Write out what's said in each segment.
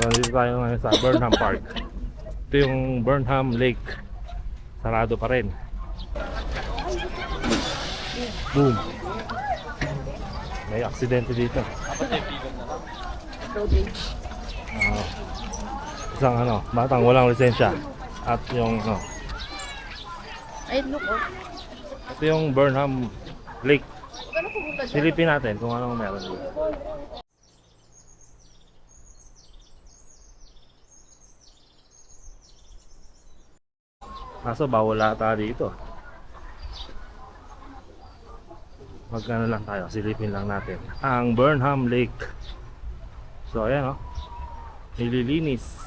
So, dito tayo ngayon sa Burnham Park. Ito yung Burnham Lake. Sarado pa rin. Boom. May aksidente dito. Isang batang walang lisensya. At yung Ay, look, oh. ito yung Burnham Lake. Silipin natin kung anong meron dito. Kaso bawal ata dito. Magkano lang tayo, silipin lang natin ang Burnham Lake. So ayan nililinis.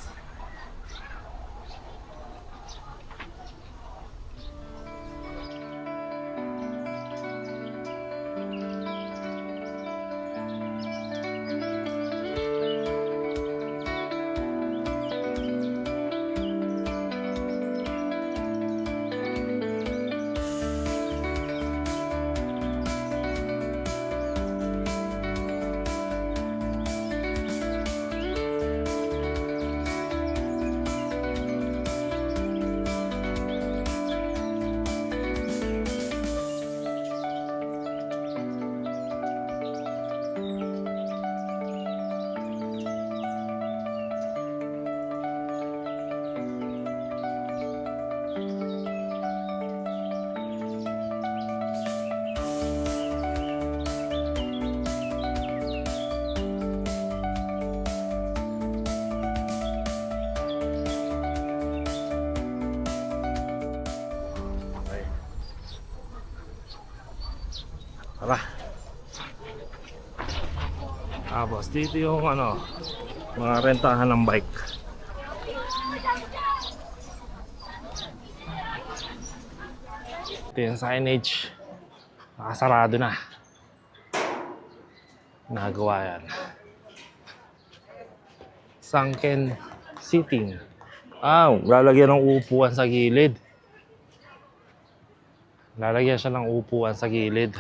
Tara. Tapos dito yung mga rentahan ng bike. Ito yung signage. Nakasarado na. Nagawa yan. Sunken seating. Lalagyan ng upuan sa gilid. Lalagyan siya ng upuan sa gilid.